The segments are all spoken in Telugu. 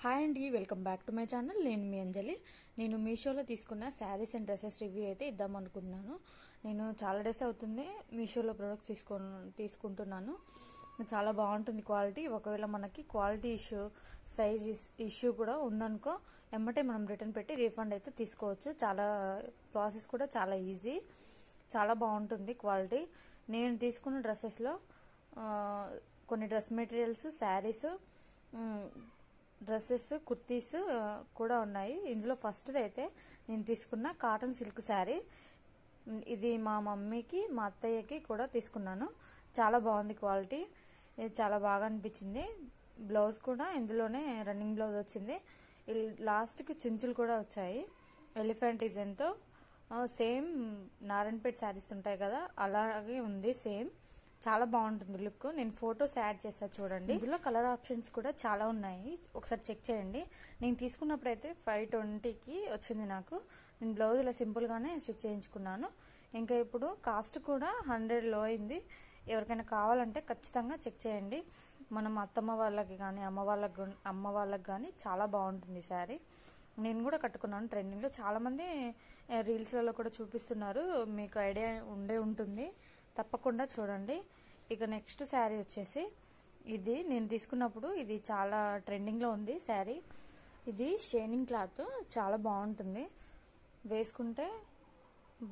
హాయ్ అండి, welcome back to my channel. నేను మీ అంజలి. నేను మీషోలో తీసుకున్న శారీస్ అండ్ డ్రెస్సెస్ రివ్యూ అయితే ఇద్దాం అనుకుంటున్నాను. నేను చాలా డేస్ అవుతుంది మీషోలో ప్రొడక్ట్స్ తీసుకుంటున్నాను. చాలా బాగుంటుంది క్వాలిటీ. ఒకవేళ మనకి క్వాలిటీ ఇష్యూ, సైజ్ ఇష్యూ కూడా ఉందనుకో ఎమ్మటే మనం రిటర్న్ పెట్టి రీఫండ్ అయితే తీసుకోవచ్చు. చాలా ప్రాసెస్ కూడా చాలా ఈజీ, చాలా బాగుంటుంది క్వాలిటీ. నేను తీసుకున్న డ్రెస్సెస్లో కొన్ని dress materials, saris, dresses, kurtis కూడా ఉన్నాయి. ఇందులో ఫస్ట్ అయితే నేను తీసుకున్న కాటన్ సిల్క్ శారీ. ఇది మా మమ్మీకి, మా అత్తయ్యకి కూడా తీసుకున్నాను. చాలా బాగుంది క్వాలిటీ, ఇది చాలా బాగా అనిపించింది. బ్లౌజ్ కూడా ఇందులోనే రన్నింగ్ బ్లౌజ్ వచ్చింది. లాస్ట్కి చించులు కూడా వచ్చాయి ఎలిఫెంట్ డిజైన్తో. సేమ్ నారాయణపేట శారీస్ ఉంటాయి కదా, అలాగే ఉంది సేమ్. చాలా బాగుంటుంది లుక్. నేను ఫొటోస్ యాడ్ చేస్తాను చూడండి. ఇందులో కలర్ ఆప్షన్స్ కూడా చాలా ఉన్నాయి, ఒకసారి చెక్ చేయండి. నేను తీసుకున్నప్పుడు అయితే 520కి వచ్చింది నాకు. నేను బ్లౌజ్ ఇలా సింపుల్గానే స్టిచ్ చేయించుకున్నాను. ఇంకా ఇప్పుడు కాస్ట్ కూడా 100లో అయింది. ఎవరికైనా కావాలంటే ఖచ్చితంగా చెక్ చేయండి. మనం అత్తమ్మ వాళ్ళకి కానీ అమ్మ వాళ్ళకి కానీ చాలా బాగుంటుంది శారీ. నేను కూడా కట్టుకున్నాను ట్రెండింగ్లో. చాలామంది రీల్స్లలో కూడా చూపిస్తున్నారు, మీకు ఐడియా ఉండే ఉంటుంది. తప్పకుండా చూడండి. ఇక నెక్స్ట్ శారీ వచ్చేసి ఇది. నేను తీసుకున్నప్పుడు ఇది చాలా ట్రెండింగ్లో ఉంది శారీ. ఇది షైనింగ్ క్లాత్, చాలా బాగుంటుంది, వేసుకుంటే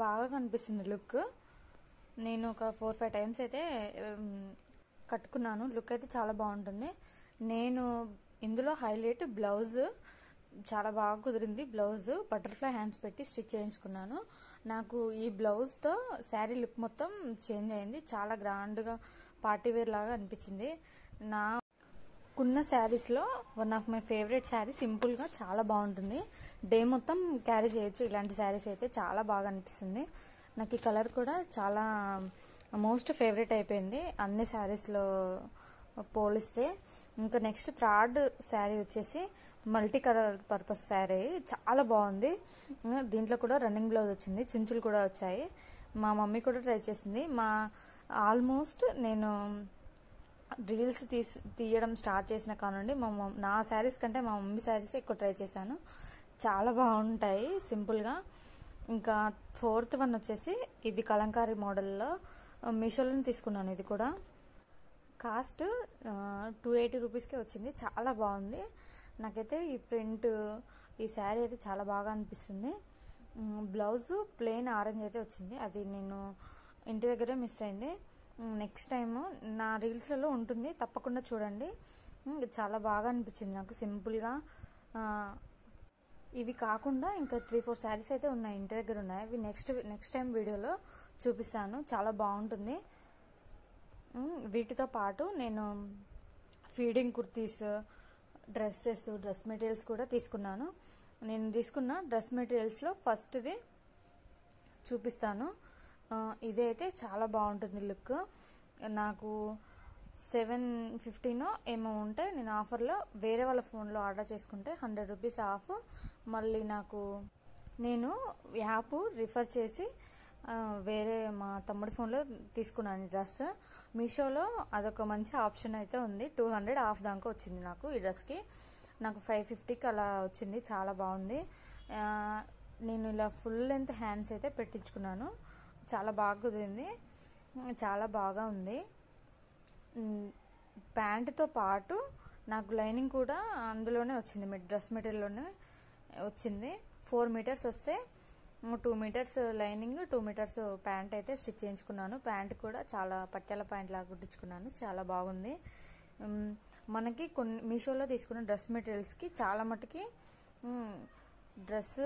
బాగా కనిపిస్తుంది లుక్. నేను ఒక 4-5 టైమ్స్ అయితే కట్టుకున్నాను. లుక్ అయితే చాలా బాగుంటుంది. నేను ఇందులో హైలైట్ బ్లౌజ్ చాలా బాగా కుదిరింది. బ్లౌజ్ బటర్ఫ్లై హ్యాండ్స్ పెట్టి స్టిచ్ చేయించుకున్నాను. నాకు ఈ బ్లౌజ్తో శారీ లుక్ మొత్తం చేంజ్ అయింది. చాలా గ్రాండ్గా పార్టీ వేర్ లాగా అనిపించింది. నాకున్న శారీస్లో one of my favourite sari. సింపుల్గా చాలా బాగుంటుంది, డే మొత్తం క్యారీ చేయొచ్చు. ఇలాంటి శారీస్ అయితే చాలా బాగా అనిపిస్తుంది. నాకు ఈ కలర్ కూడా చాలా మోస్ట్ ఫేవరెట్ అయిపోయింది అన్ని శారీస్లో పోలిస్తే. ఇంకా నెక్స్ట్ థర్డ్ శారీ వచ్చేసి మల్టీ కలర్ పర్పస్ శారీ. చాలా బాగుంది. దీంట్లో కూడా రన్నింగ్ బ్లౌజ్ వచ్చింది, చుంచులు కూడా వచ్చాయి. మా మమ్మీ కూడా ట్రై చేసింది. ఆల్మోస్ట్ నేను రీల్స్ తీయడం స్టార్ట్ చేసిన కానుండి నా శారీస్ కంటే మా మమ్మీ శారీస్ ఎక్కువ ట్రై చేశాను. చాలా బాగుంటాయి సింపుల్గా. ఇంకా ఫోర్త్ వన్ వచ్చేసి ఇది కలంకారీ మోడల్లో మీషోలో తీసుకున్నాను. ఇది కూడా కాస్ట్ 280 రూపీస్కే వచ్చింది. చాలా బాగుంది. నాకైతే ఈ ప్రింట్, ఈ శారీ అయితే చాలా బాగా అనిపిస్తుంది. బ్లౌజ్ ప్లెయిన్ ఆరెంజ్ అయితే వచ్చింది, అది నేను ఇంటి దగ్గరే మిస్ అయింది. నెక్స్ట్ టైం నా రీల్స్లలో ఉంటుంది, తప్పకుండా చూడండి. చాలా బాగా అనిపించింది నాకు సింపుల్గా. ఇవి కాకుండా ఇంకా 3-4 శారీస్ అయితే ఉన్నాయి, ఇంటి దగ్గర ఉన్నాయి. అవి నెక్స్ట్ టైం వీడియోలో చూపిస్తాను. చాలా బాగుంటుంది. వీటితో పాటు నేను ఫీడింగ్ కుర్తీస్, డ్రెస్ మెటీరియల్స్ కూడా తీసుకున్నాను. నేను తీసుకున్న డ్రెస్ మెటీరియల్స్లో ఫస్ట్ది చూపిస్తాను. ఇదైతే చాలా బాగుంటుంది లుక్. నాకు 750 ఏమో ఉంటే నేను ఆఫర్లో వేరే వాళ్ళ ఫోన్లో ఆర్డర్ చేసుకుంటే 100 రూపీస్ ఆఫ్. మళ్ళీ నేను యాప్ రిఫర్ చేసి వేరే మా తమ్ముడి ఫోన్లో తీసుకున్నాను ఈ డ్రెస్. మీషోలో అదొక మంచి ఆప్షన్ అయితే ఉంది. 200 ఆఫ్ దాకా వచ్చింది నాకు ఈ డ్రెస్కి. నాకు 550కి అలా వచ్చింది. చాలా బాగుంది. నేను ఇలా ఫుల్ లెంత్ హ్యాండ్స్ అయితే పెట్టించుకున్నాను. చాలా బాగా కుదిరింది, చాలా బాగా ఉంది. ప్యాంటుతో పాటు నాకు లైనింగ్ కూడా అందులోనే వచ్చింది, డ్రెస్ మెటీరియల్లోనే వచ్చింది. 4 మీటర్స్ వస్తే 2 మీటర్స్ లైనింగ్, 2 మీటర్స్ ప్యాంట్ అయితే స్టిచ్ చేయించుకున్నాను. ప్యాంట్ కూడా చాలా పట్యాల ప్యాంట్ లాగా కుట్టించుకున్నాను. చాలా బాగుంది. మనకి కొన్ని మీషోలో తీసుకున్న డ్రెస్ మెటీరియల్స్కి చాలా మటుకి డ్రెస్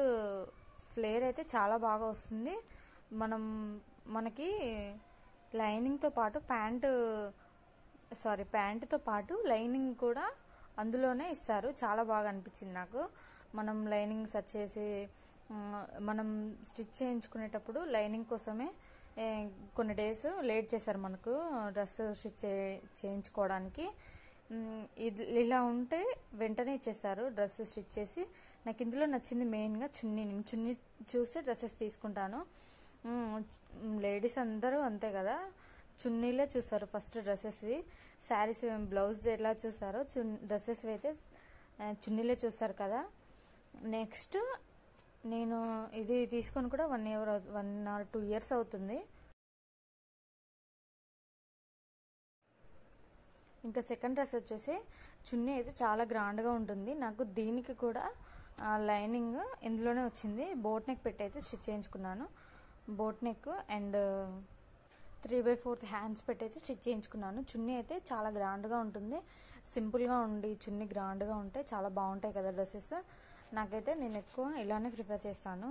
ఫ్లేర్ అయితే చాలా బాగా వస్తుంది. మనకి లైనింగ్తో పాటు ప్యాంటుతో పాటు లైనింగ్ కూడా అందులోనే ఇస్తారు. చాలా బాగా అనిపించింది నాకు. మనం లైనింగ్ సెర్చ్ చేసి మనం స్టిచ్ చేయించుకునేటప్పుడు లైనింగ్ కోసమే కొన్ని డేస్ లేట్ చేశారు మనకు డ్రెస్ స్టిచ్ చేయించుకోవడానికి. ఇలా ఉంటే వెంటనే ఇచ్చేసారు డ్రెస్ స్టిచ్ చేసి. నాకు ఇందులో నచ్చింది మెయిన్గా చున్నీ. నేను చున్నీ చూసి డ్రెస్సెస్ తీసుకుంటాను. లేడీస్ అందరూ అంతే కదా, చున్నీలే చూస్తారు ఫస్ట్ డ్రెస్సెస్వి. శారీస్ బ్లౌజ్ ఎలా చూసారో డ్రెస్సెస్వి అయితే చున్నీలే చూస్తారు కదా. నెక్స్ట్ నేను ఇది తీసుకొని కూడా 1 or 2 years అవుతుంది. ఇంకా సెకండ్ డ్రెస్ వచ్చేసి చున్నీ అయితే చాలా గ్రాండ్గా ఉంటుంది. నాకు దీనికి కూడా లైనింగ్ ఇందులోనే వచ్చింది. బోట్ నెక్ పెట్టి అయితే స్టిచ్ చేయించుకున్నాను. బోట్ నెక్ అండ్ 3/4 హ్యాండ్స్ పెట్టి అయితే స్టిచ్ చేయించుకున్నాను. చున్నీ అయితే చాలా గ్రాండ్గా ఉంటుంది. సింపుల్గా ఉండి చున్నీ గ్రాండ్గా ఉంటే చాలా బాగుంటాయి కదా డ్రెస్సెస్. నాకైతే నేను ఎక్కువ ఇలానే ప్రిఫర్ చేస్తాను.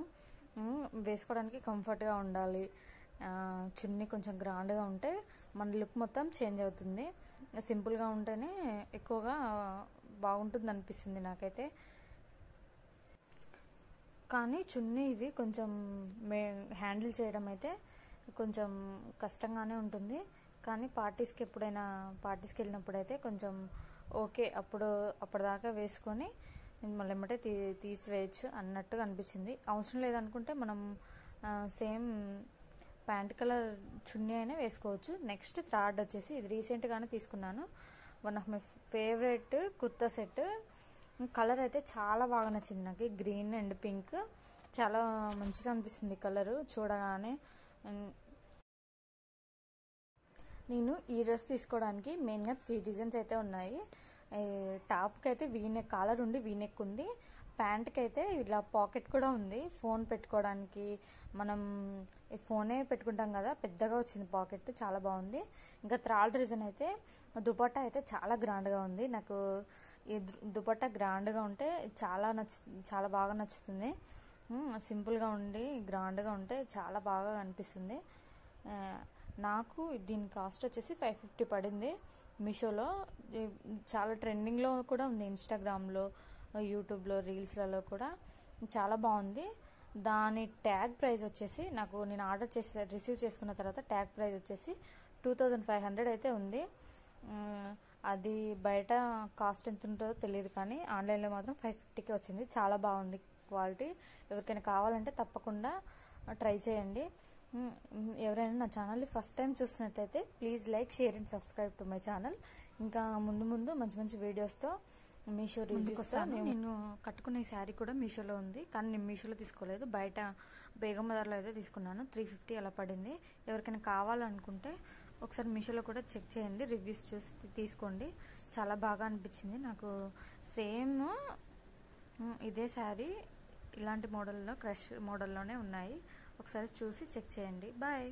వేసుకోవడానికి కంఫర్ట్గా ఉండాలి, చున్నీ కొంచెం గ్రాండ్గా ఉంటే మన లుక్ మొత్తం చేంజ్ అవుతుంది. సింపుల్గా ఉంటేనే ఎక్కువగా బాగుంటుంది అనిపిస్తుంది నాకైతే. కానీ చున్నీ ఇది కొంచెం హ్యాండిల్ చేయడం అయితే కొంచెం కష్టంగానే ఉంటుంది. కానీ పార్టీస్కి వెళ్ళినప్పుడు అయితే కొంచెం ఓకే, అప్పటిదాకా వేసుకొని మళ్ళీ ఎమ్మటే తీసివేయచ్చు అన్నట్టుగా అనిపించింది. అవసరం లేదనుకుంటే మనం సేమ్ ప్యాంట్ కలర్ చున్నీ అయినా వేసుకోవచ్చు. నెక్స్ట్ థర్డ్ వచ్చేసి ఇది రీసెంట్గానే తీసుకున్నాను. One of my favourite kurta set. Colour అయితే చాలా బాగా నచ్చింది నాకు. గ్రీన్ అండ్ పింక్ చాలా మంచిగా అనిపిస్తుంది కలరు చూడగానే. నేను ఈ డ్రెస్ తీసుకోవడానికి మెయిన్గా 3 రీజన్స్ అయితే ఉన్నాయి. టాప్కి అయితే వీనెక్, కాలర్ ఉండి వీనెక్ ఉంది. ప్యాంట్కి అయితే ఇలా పాకెట్ కూడా ఉంది, ఫోన్ పెట్టుకోవడానికి. మనం ఫోనే పెట్టుకుంటాం కదా, పెద్దగా వచ్చింది పాకెట్, చాలా బాగుంది. ఇంకా థర్డ్ రీజన్ అయితే దుపట్టా అయితే చాలా గ్రాండ్గా ఉంది. నాకు ఈ దుపట్టా గ్రాండ్గా ఉంటే చాలా బాగా నచ్చుతుంది. సింపుల్గా ఉండి గ్రాండ్గా ఉంటే చాలా బాగా అనిపిస్తుంది. నాకు దీని కాస్ట్ వచ్చేసి 550 పడింది మీషోలో. చాలా ట్రెండింగ్లో కూడా ఉంది, ఇన్స్టాగ్రామ్లో, యూట్యూబ్లో, రీల్స్లలో కూడా చాలా బాగుంది. దాని ట్యాగ్ ప్రైస్ వచ్చేసి నేను ఆర్డర్ రిసీవ్ చేసుకున్న తర్వాత ట్యాగ్ ప్రైస్ వచ్చేసి 2500 అయితే ఉంది. అది బయట కాస్ట్ ఎంత ఉంటుందో తెలియదు, కానీ ఆన్లైన్లో మాత్రం 550కి వచ్చింది. చాలా బాగుంది క్వాలిటీ. ఎవరికైనా కావాలంటే తప్పకుండా ట్రై చేయండి. ఎవరైనా నా ఛానల్ని ఫస్ట్ టైం చూసినట్లయితే please like, share and subscribe to my channel. ఇంకా ముందు మంచి వీడియోస్తో మీషో రివ్యూస్ వస్తాను. నేను కట్టుకునే శారీ కూడా మీషోలో ఉంది, కానీ నేను మీషోలో తీసుకోలేదు, బయట బేగం బజార్లో అయితే తీసుకున్నాను. 350 అలా పడింది. ఎవరికైనా కావాలనుకుంటే ఒకసారి మీషోలో కూడా చెక్ చేయండి, రివ్యూస్ చూసి తీసుకోండి. చాలా బాగా అనిపించింది నాకు. సేమ్ ఇదే శారీ ఇలాంటి మోడల్లో, క్రష్ మోడల్లోనే ఉన్నాయి. ఒకసారి చూసి చెక్ చేయండి. బాయ్.